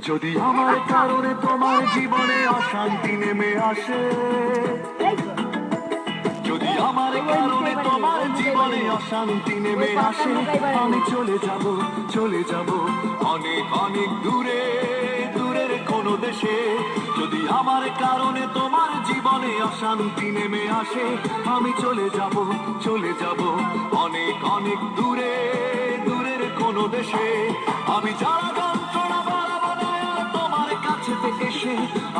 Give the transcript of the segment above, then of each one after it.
যদি আমার কারণে তোমার জীবনে অশান্তি নেমে আসে, যদি আমার কারণে তোমার জীবনে অশান্তি নেমে আসে, আমি চলে যাব অনেক অনেক দূরে, দূরের কোনো দেশে। যদি আমার কারণে তোমার জীবনে অশান্তি নেমে আসে, আমি চলে যাব অনেক অনেক দূরে, দূরের কোনো দেশে। আমি জ্বালা যন্ত্রণা বাড়াবো না আর তোমার কাছেতে এসে,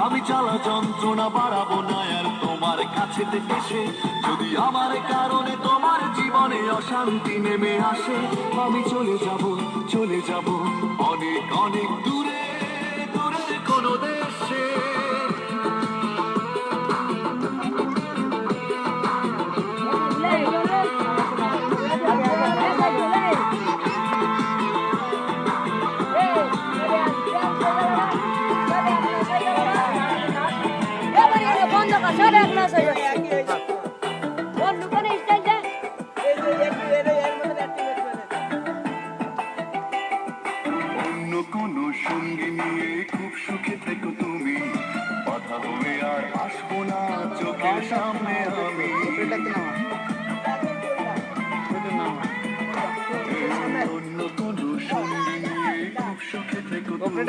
আমি জ্বালা যন্ত্রণা বাড়াবো না আর তোমার কাছেতে এসে। যদি আমার কারণে তোমার জীবনে অশান্তি নেমে আসে, আমি চলে যাব অনেক অনেক দূরে, দূরের কোনো দেশে। অন্য কোনো সঙ্গী নিয়ে খুব সুখে থেকো তুমি, বাধা হয়ে আর আসবো না চোখের সামনে আমি। অন্য কোনো সঙ্গী নিয়ে খুব সুখে থেকো তুমি,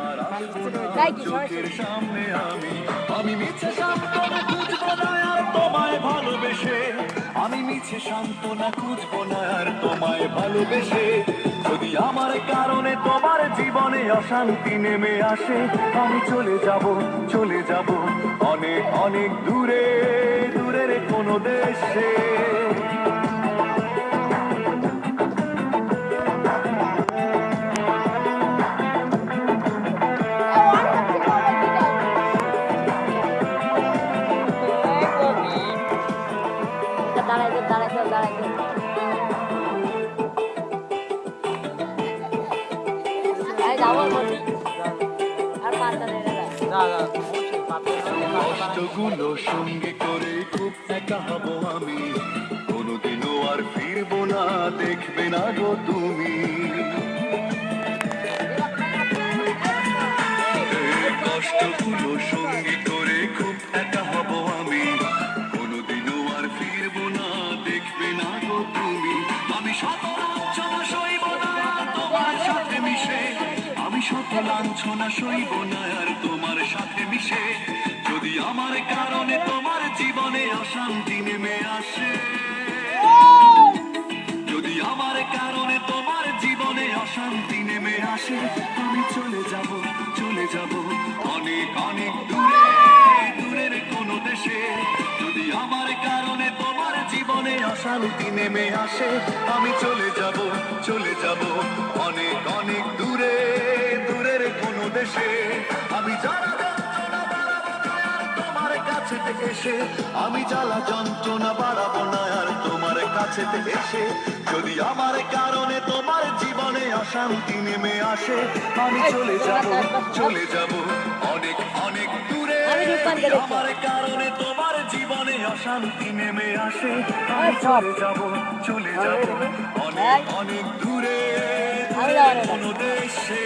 আর আসবো না চোখের সামনে আমি। আমি মিছে সান্ত্বনা খুঁজবো না আর তোমায় ভালোবেসে, আমি মিছে সান্ত্বনা খুঁজবো না আর তোমায় ভালোবেসে। যদি আমার কারণে তোমার জীবনে অশান্তি নেমে আসে, আমি চলে যাব অনেক অনেক দূরে, দূরের কোনো দেশে। কষ্টগুলো সঙ্গে করে খুব একা হব আমি, কোনোদিনও আর ফিরবো না দেখবে না গো তুমি। কষ্টগুলো সঙ্গে করে খুব একা হব আমি, কোনোদিনও আর ফিরবো না দেখবে না গো তুমি। আমি শত লাঞ্ছনা সইব না আর তোমার সাথে মিশে, আমি শত লাঞ্ছনা সইব না আর তোমার সাথে মিশে। যদি আমার কারণে তোমার জীবনে অশান্তি নেমে আসে, যদি আমার কারণে তোমার জীবনে অশান্তি নেমে আসে, আমি চলে যাব অনেক অনেক দূরে, দূরের কোনো দেশে। যদি আমার কারণে তোমার জীবনে অশান্তি নেমে আসে, আমি চলে যাব অনেক অনেক দূরে, দূরের কোনো দেশে। আমি জ্বালা যন্ত্রণা বাড়াবো না আর তোমার কাছেতে এসে, আমি জ্বালা যন্ত্রণা বাড়াবো না আর তোমার কাছেতে এসে। যদি আমার কারণে তোমার জীবনে অশান্তি নেমে আসে, আমি চলে যাব অনেক অনেক দূরে। আমার কারণে তোমার জীবনে অশান্তি নেমে আসে, আমি চলে যাব অনেক অনেক দূরে, দূরের কোনো দেশে।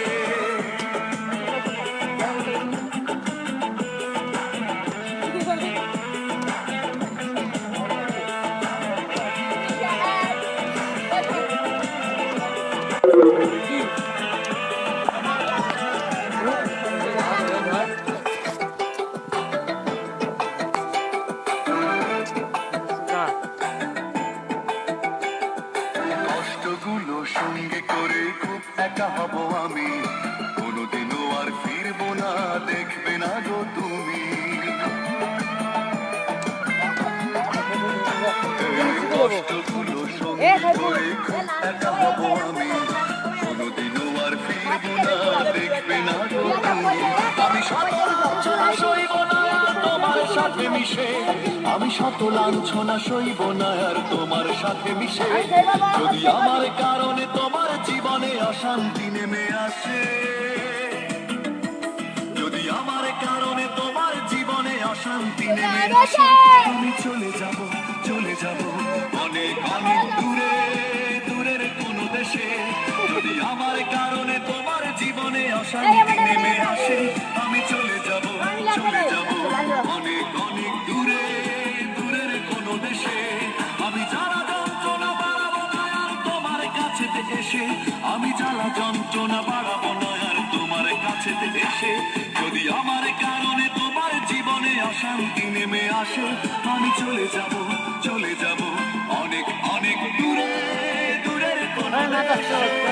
কষ্টগুলো সঙ্গে করে খুব একা হব আমি, কোনোদিনও আর ফিরবো না দেখবে না গো তুমি। কষ্টগুলো সঙ্গে করে খুব একা হব আমি, কোনোদিনও আর ফিরবো না দেখবে না গো তুমি। আমি শত লাঞ্ছনা সইব না আর তোমার সাথে মিশে, আমি শত লাঞ্ছনা সইব না আর তোমার সাথে মিশে। যদি আমার কারণে তোমার জীবনে অশান্তি নেমে আসে, যদি আমার কারণে তোমার জীবনে অশান্তি নেমে আসে, আমি চলে যাব অনেক অনেক দূরে, দূরের কোনো দেশে। যদি আমার কারণে তোমার জীবন জীবনে অশান্তি নেমে আসে আমি চলে যাব অনেক অনেক দূরে দূরের কোনো দেশে আমি জ্বালা যন্ত্রণা বাড়াবো না আর তোমার কাছে এসে আমি জ্বালা যন্ত্রণা বাড়াবো না আর তোমার কাছে এসে যদি আমার কারণে তোমার জীবনে অশান্তি নেমে আসে আমি চলে যাব অনেক অনেক দূরে দূরের কোনো দেশে